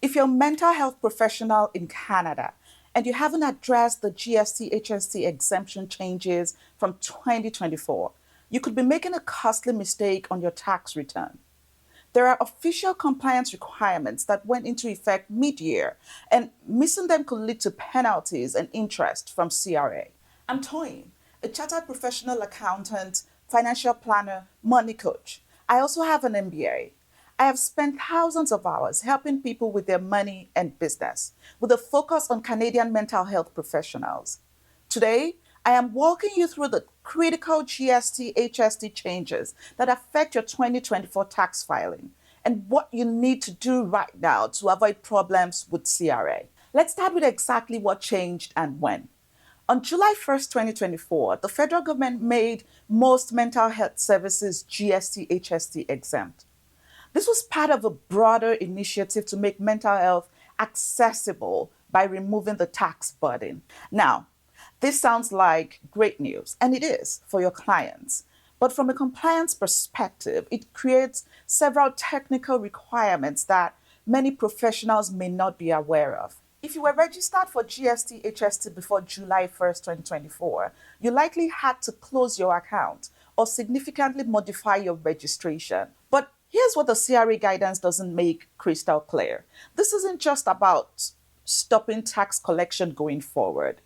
If you're a mental health professional in Canada and you haven't addressed the GST HST exemption changes from 2024, you could be making a costly mistake on your tax return. There are official compliance requirements that went into effect mid-year, and missing them could lead to penalties and interest from CRA. I'm Toyin, a chartered professional accountant, financial planner, money coach. I also have an MBA. I have spent thousands of hours helping people with their money and business, with a focus on Canadian mental health professionals. Today, I am walking you through the critical GST HST changes that affect your 2024 tax filing and what you need to do right now to avoid problems with CRA. Let's start with exactly what changed and when. On July 1st, 2024, the federal government made most mental health services GST HST exempt. This was part of a broader initiative to make mental health accessible by removing the tax burden. Now, this sounds like great news, and it is for your clients. But from a compliance perspective, it creates several technical requirements that many professionals may not be aware of. If you were registered for GST HST before July 1st, 2024, you likely had to close your account or significantly modify your registration. But here's what the CRA guidance doesn't make crystal clear. This isn't just about stopping tax collection going forward.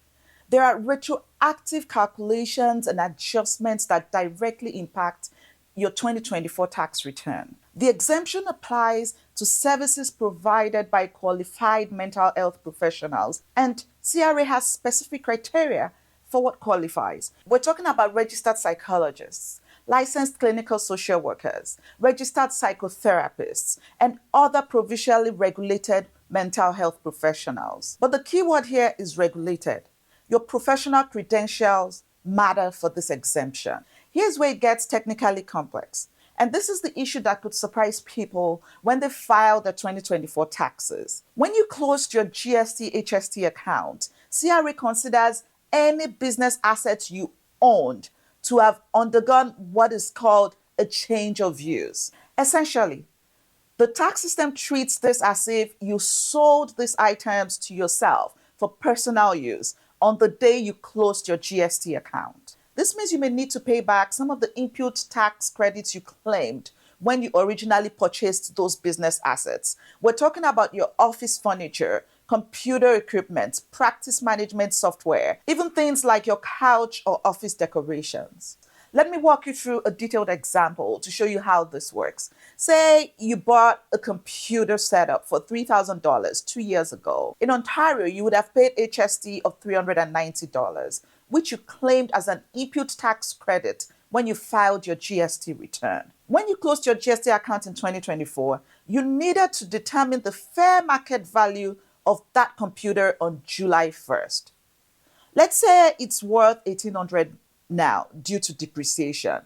There are retroactive calculations and adjustments that directly impact your 2024 tax return. The exemption applies to services provided by qualified mental health professionals, and CRA has specific criteria for what qualifies. We're talking about registered psychologists, licensed clinical social workers, registered psychotherapists, and other provincially regulated mental health professionals. But the key word here is regulated. Your professional credentials matter for this exemption. Here's where it gets technically complex. And this is the issue that could surprise people when they file their 2024 taxes. When you closed your GST HST account, CRA considers any business assets you owned to have undergone what is called a change of use. Essentially, the tax system treats this as if you sold these items to yourself for personal use on the day you closed your GST account. This means you may need to pay back some of the input tax credits you claimed when you originally purchased those business assets. We're talking about your office furniture, computer equipment, practice management software, even things like your couch or office decorations. Let me walk you through a detailed example to show you how this works. Say you bought a computer setup for $3,000 2 years ago. In Ontario, you would have paid HST of $390, which you claimed as an input tax credit when you filed your GST return. When you closed your GST account in 2024, you needed to determine the fair market value of that computer on July 1st. Let's say it's worth $1,800 now due to depreciation.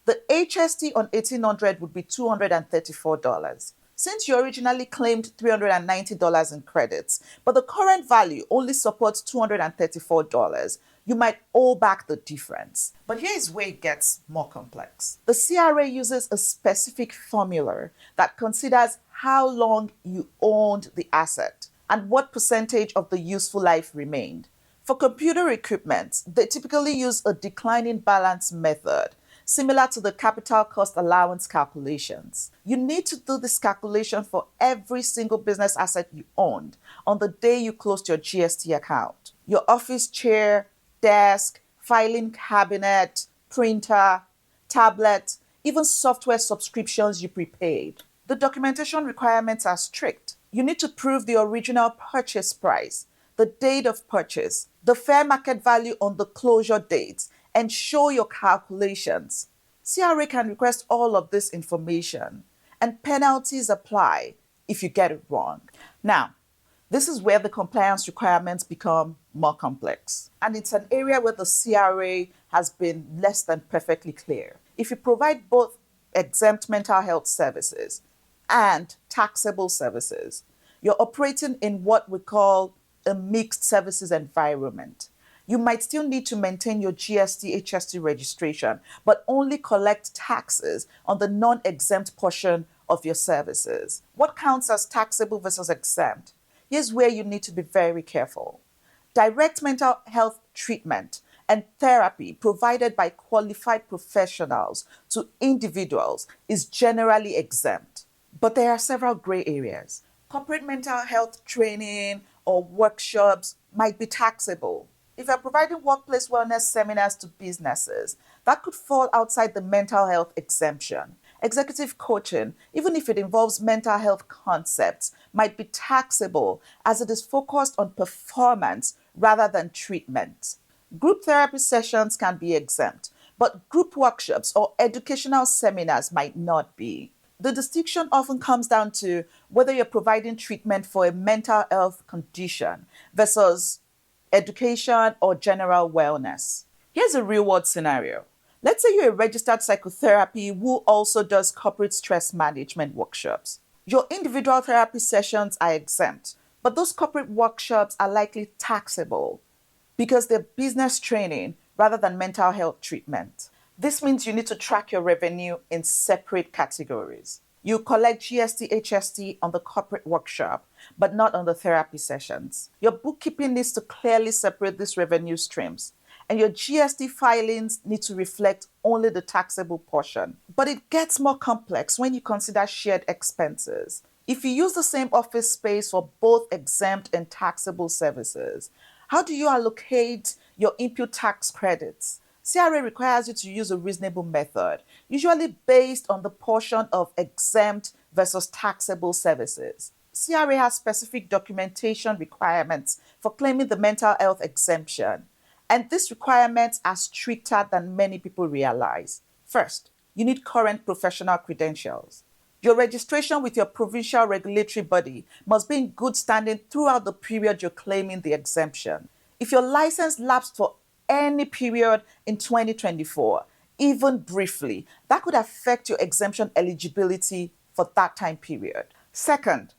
The HST on $1,800 would be $234. Since you originally claimed $390 in credits, but the current value only supports $234, you might owe back the difference. But here is where it gets more complex. The CRA uses a specific formula that considers how long you owned the asset and what percentage of the useful life remained. For computer equipment, they typically use a declining balance method, similar to the capital cost allowance calculations. You need to do this calculation for every single business asset you owned on the day you closed your GST account. Your office chair, desk, filing cabinet, printer, tablet, even software subscriptions you prepaid. The documentation requirements are strict. You need to prove the original purchase price, the date of purchase, the fair market value on the closure date, and show your calculations. CRA can request all of this information, and penalties apply if you get it wrong. Now, this is where the compliance requirements become more complex, and it's an area where the CRA has been less than perfectly clear. If you provide both exempt mental health services and taxable services, you're operating in what we call a mixed services environment. You might still need to maintain your GST HST registration, but only collect taxes on the non-exempt portion of your services. What counts as taxable versus exempt? Here's where you need to be very careful. Direct mental health treatment and therapy provided by qualified professionals to individuals is generally exempt. But there are several gray areas. Corporate mental health training or workshops might be taxable. If you're providing workplace wellness seminars to businesses, that could fall outside the mental health exemption. Executive coaching, even if it involves mental health concepts, might be taxable as it is focused on performance rather than treatment. Group therapy sessions can be exempt, but group workshops or educational seminars might not be. The distinction often comes down to whether you're providing treatment for a mental health condition versus education or general wellness. Here's a real world scenario. Let's say you're a registered psychotherapy who also does corporate stress management workshops. Your individual therapy sessions are exempt, but those corporate workshops are likely taxable because they're business training rather than mental health treatment. This means you need to track your revenue in separate categories. You collect GST, HST on the corporate workshop, but not on the therapy sessions. Your bookkeeping needs to clearly separate these revenue streams, and your GST filings need to reflect only the taxable portion. But it gets more complex when you consider shared expenses. If you use the same office space for both exempt and taxable services, how do you allocate your input tax credits? CRA requires you to use a reasonable method, usually based on the portion of exempt versus taxable services. CRA has specific documentation requirements for claiming the mental health exemption, and these requirements are stricter than many people realize. First, you need current professional credentials. Your registration with your provincial regulatory body must be in good standing throughout the period you're claiming the exemption. If your license lapsed for any period in 2024, even briefly, that could affect your exemption eligibility for that time period. Second,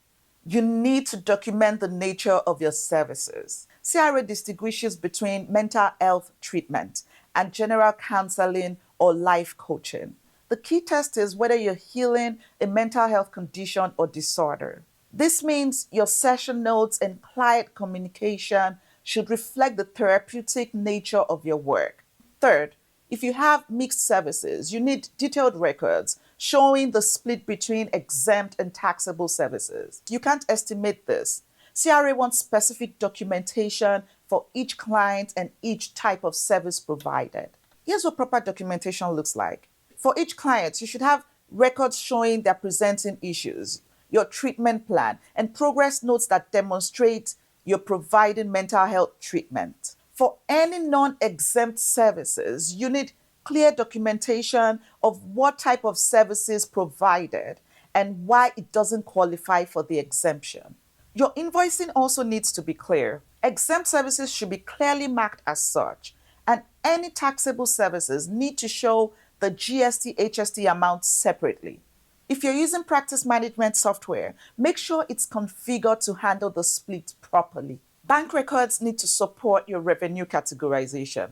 you need to document the nature of your services. CRA distinguishes between mental health treatment and general counseling or life coaching. The key test is whether you're healing a mental health condition or disorder. This means your session notes and client communication should reflect the therapeutic nature of your work. Third, if you have mixed services, you need detailed records showing the split between exempt and taxable services. You can't estimate this. CRA wants specific documentation for each client and each type of service provided. Here's what proper documentation looks like. For each client, you should have records showing their presenting issues, your treatment plan, and progress notes that demonstrate you're providing mental health treatment. For any non-exempt services, you need clear documentation of what type of services provided and why it doesn't qualify for the exemption. Your invoicing also needs to be clear. Exempt services should be clearly marked as such, and any taxable services need to show the GST, HST amount separately. If you're using practice management software, make sure it's configured to handle the split properly. Bank records need to support your revenue categorization.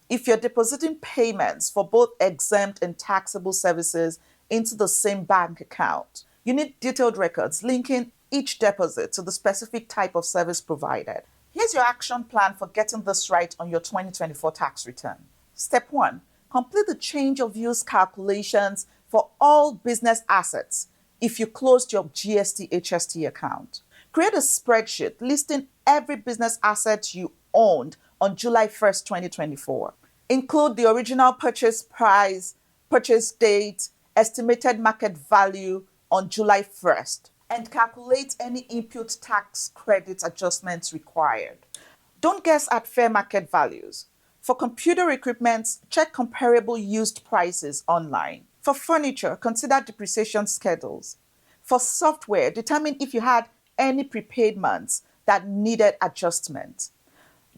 If you're depositing payments for both exempt and taxable services into the same bank account, you need detailed records linking each deposit to the specific type of service provided. Here's your action plan for getting this right on your 2024 tax return. Step 1. Complete the change of use calculations for all business assets if you closed your GST HST account. Create a spreadsheet listing every business asset you owned on July 1st, 2024. Include the original purchase price, purchase date, estimated market value on July 1st, and calculate any input tax credit adjustments required. Don't guess at fair market values. For computer equipment, check comparable used prices online. For furniture, consider depreciation schedules. For software, determine if you had any prepaid months that needed adjustment.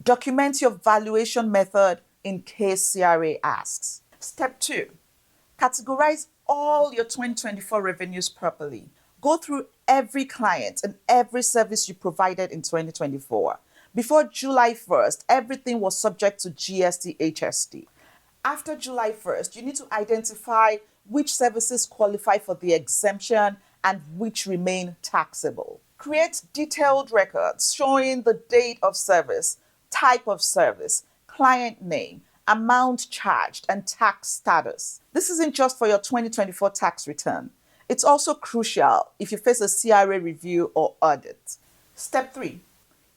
Document your valuation method in case CRA asks. Step 2. Categorize all your 2024 revenues properly. Go through every client and every service you provided in 2024. Before July 1st, everything was subject to GST HST. After July 1st, you need to identify which services qualify for the exemption and which remain taxable. Create detailed records showing the date of service, type of service, client name, amount charged, and tax status. This isn't just for your 2024 tax return. It's also crucial if you face a CRA review or audit. Step 3.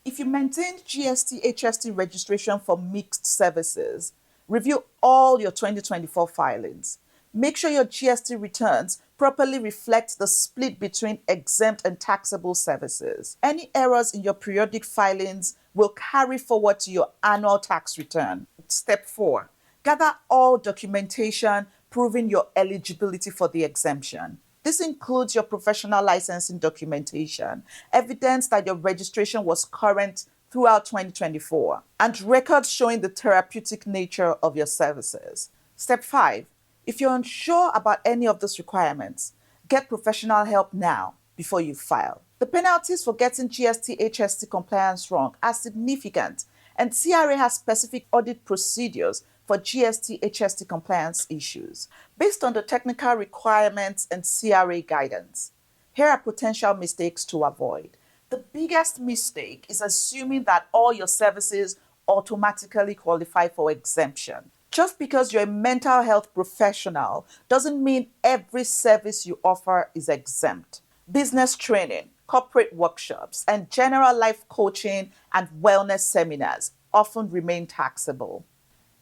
If you maintained GST HST registration for mixed services, review all your 2024 filings. Make sure your GST returns properly reflect the split between exempt and taxable services. Any errors in your periodic filings will carry forward to your annual tax return. Step 4. Gather all documentation proving your eligibility for the exemption. This includes your professional licensing documentation, evidence that your registration was current throughout 2024, and records showing the therapeutic nature of your services. Step 5. If you're unsure about any of these requirements, get professional help now before you file. The penalties for getting GST HST compliance wrong are significant, and CRA has specific audit procedures for GST HST compliance issues. Based on the technical requirements and CRA guidance, here are potential mistakes to avoid. The biggest mistake is assuming that all your services automatically qualify for exemption. Just because you're a mental health professional doesn't mean every service you offer is exempt. Business training, corporate workshops, and general life coaching and wellness seminars often remain taxable.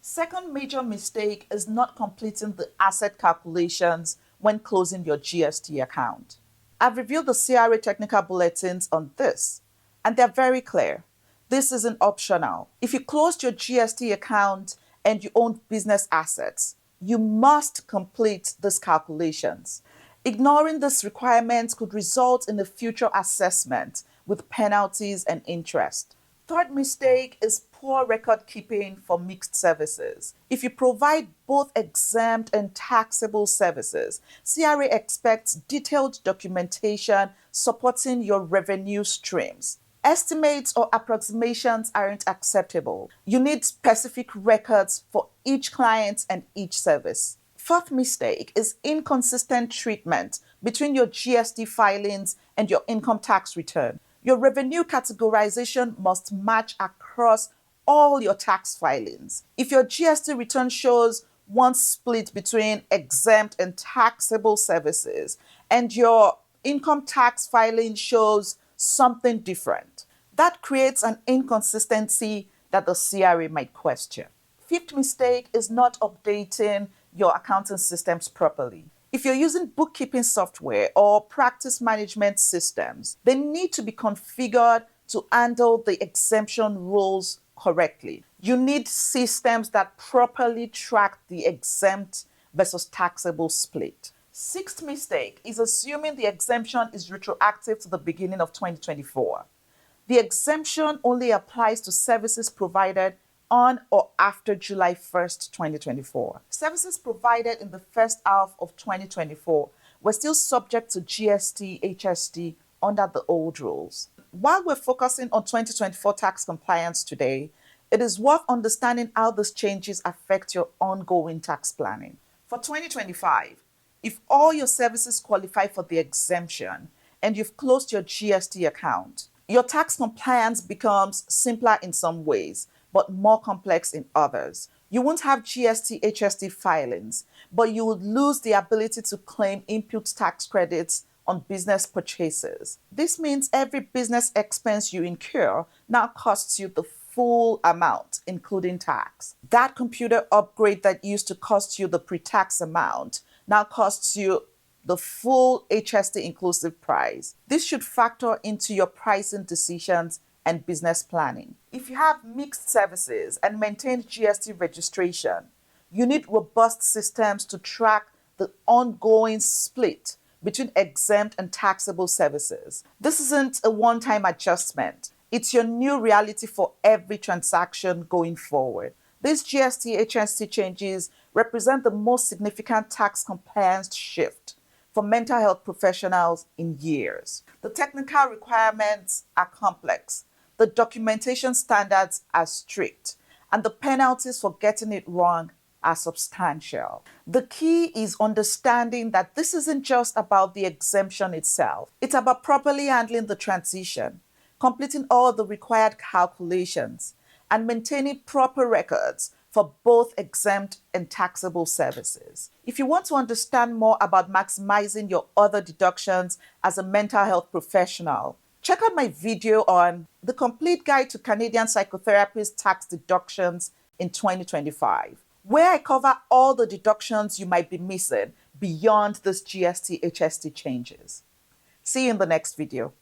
Second major mistake is not completing the asset calculations when closing your GST account. I've reviewed the CRA technical bulletins on this, and they're very clear. This isn't optional. If you closed your GST account and you own business assets, you must complete these calculations. Ignoring these requirements could result in a future assessment with penalties and interest. Third mistake is poor record keeping for mixed services. If you provide both exempt and taxable services, CRA expects detailed documentation supporting your revenue streams. Estimates or approximations aren't acceptable. You need specific records for each client and each service. Fourth mistake is inconsistent treatment between your GST filings and your income tax return. Your revenue categorization must match across all your tax filings. If your GST return shows one split between exempt and taxable services, and your income tax filing shows something different, that creates an inconsistency that the CRA might question. Fifth mistake is not updating your accounting systems properly. If you're using bookkeeping software or practice management systems, they need to be configured to handle the exemption rules correctly. You need systems that properly track the exempt versus taxable split. Sixth mistake is assuming the exemption is retroactive to the beginning of 2024. The exemption only applies to services provided on or after July 1st, 2024. Services provided in the first half of 2024 were still subject to GST, HST under the old rules. While we're focusing on 2024 tax compliance today, it is worth understanding how these changes affect your ongoing tax planning. For 2025, if all your services qualify for the exemption and you've closed your GST account, your tax compliance becomes simpler in some ways, but more complex in others. You won't have GST, HST filings, but you would lose the ability to claim input tax credits on business purchases. This means every business expense you incur now costs you the full amount, including tax. That computer upgrade that used to cost you the pre-tax amount now costs you the full HST inclusive price. This should factor into your pricing decisions and business planning. If you have mixed services and maintain GST registration, you need robust systems to track the ongoing split between exempt and taxable services. This isn't a one-time adjustment. It's your new reality for every transaction going forward. These GST HST changes represent the most significant tax compliance shift for mental health professionals in years. The technical requirements are complex, the documentation standards are strict, and the penalties for getting it wrong are substantial. The key is understanding that this isn't just about the exemption itself. It's about properly handling the transition, completing all the required calculations, and maintaining proper records for both exempt and taxable services. If you want to understand more about maximizing your other deductions as a mental health professional, check out my video on the complete guide to Canadian psychotherapists' tax deductions in 2025, where I cover all the deductions you might be missing beyond this GST HST changes. See you in the next video.